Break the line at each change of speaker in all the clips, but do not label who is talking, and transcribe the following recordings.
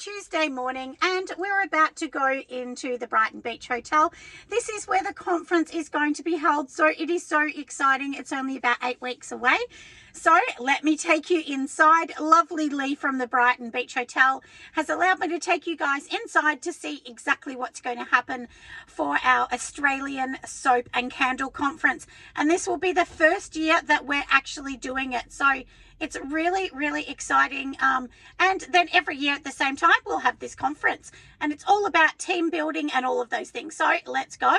Tuesday morning and we're about to go into the Brighton Beach Hotel. This is where the conference is going to be held, so it is so exciting. It's only about 8 weeks away. So let me take you inside. Lovely Lee from the Brighton Beach Hotel has allowed me to take you guys inside to see exactly what's going to happen for our Australian Soap and Candle Conference. And this will be the first year that we're actually doing it. So it's really, really exciting. And then every year at the same time, we'll have this conference. And it's all about team building and all of those things. So let's go.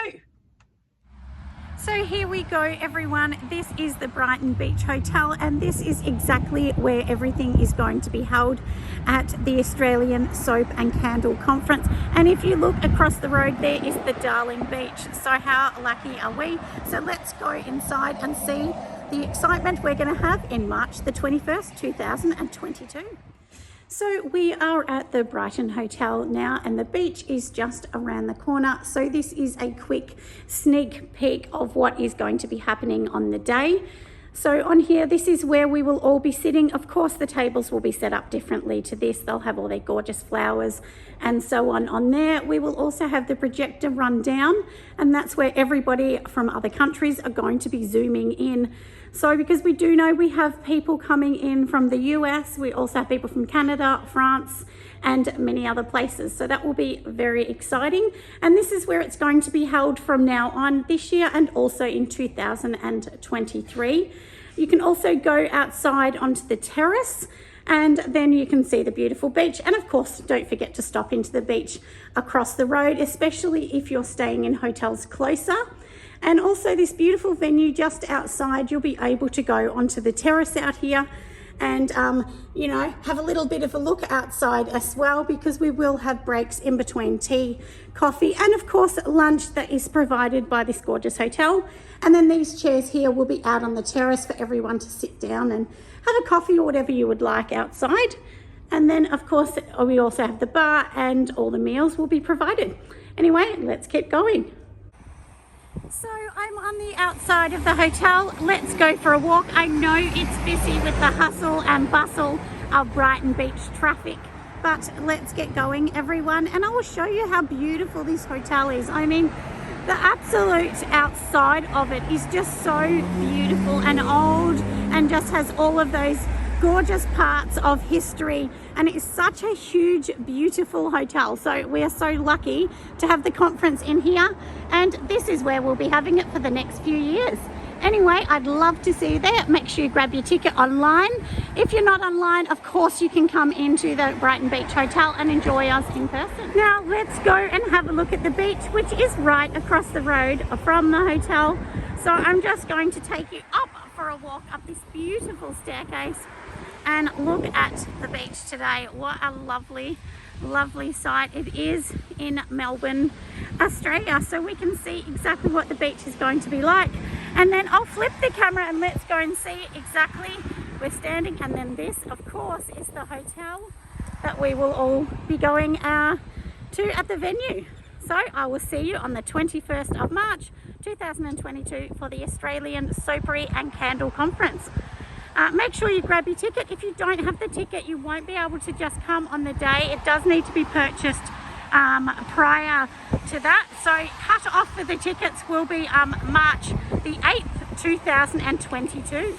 So here we go, everyone. This is the Brighton Beach Hotel, and this is exactly where everything is going to be held at the Australian Soap and Candle Conference. And if you look across the road, there is the Darling Beach. So how lucky are we? So let's go inside and see the excitement we're going to have in March the 21st, 2022. So we are at the Brighton Hotel now, and the beach is just around the corner. So this is a quick sneak peek of what is going to be happening on the day. So on here, this is where we will all be sitting. Of course, the tables will be set up differently to this. They'll have all their gorgeous flowers and so on there. We will also have the projector run down, and that's where everybody from other countries are going to be zooming in. So because we do know we have people coming in from the US, we also have people from Canada, France, and many other places. So that will be very exciting. And this is where it's going to be held from now on this year and also in 2023. You can also go outside onto the terrace, and then you can see the beautiful beach. And of course, don't forget to stop into the beach across the road, especially if you're staying in hotels closer. And also this beautiful venue just outside, you'll be able to go onto the terrace out here and, you know, have a little bit of a look outside as well, because we will have breaks in between tea, coffee, and of course lunch that is provided by this gorgeous hotel. And then these chairs here will be out on the terrace for everyone to sit down and have a coffee or whatever you would like outside. And then of course, we also have the bar and all the meals will be provided. Anyway, let's keep going. So I'm on the outside of the hotel. Let's go for a walk. I know it's busy with the hustle and bustle of Brighton Beach traffic, but let's get going, everyone, and I will show you how beautiful this hotel is. I mean, the absolute outside of it is just so beautiful and old and just has all of those gorgeous parts of history, and it's such a huge, beautiful hotel. So we are so lucky to have the conference in here, and this is where we'll be having it for the next few years. Anyway, I'd love to see you there. Make sure you grab your ticket online. If you're not online, of course you can come into the Brighton Beach Hotel and enjoy us in person. Now let's go and have a look at the beach, which is right across the road from the hotel. So I'm just going to take you up for a walk up this beautiful staircase and look at the beach today. What a lovely, lovely sight it is in Melbourne, Australia. So we can see exactly what the beach is going to be like. And then I'll flip the camera and let's go and see exactly we're standing. And then this, of course, is the hotel that we will all be going to at the venue. So I will see you on the 21st of March, 2022 for the Australian Soapery and Candle Conference. Make sure you grab your ticket. If you don't have the ticket, you won't be able to just come on the day. It does need to be purchased prior to that. So cut off for the tickets will be March the 8th, 2022.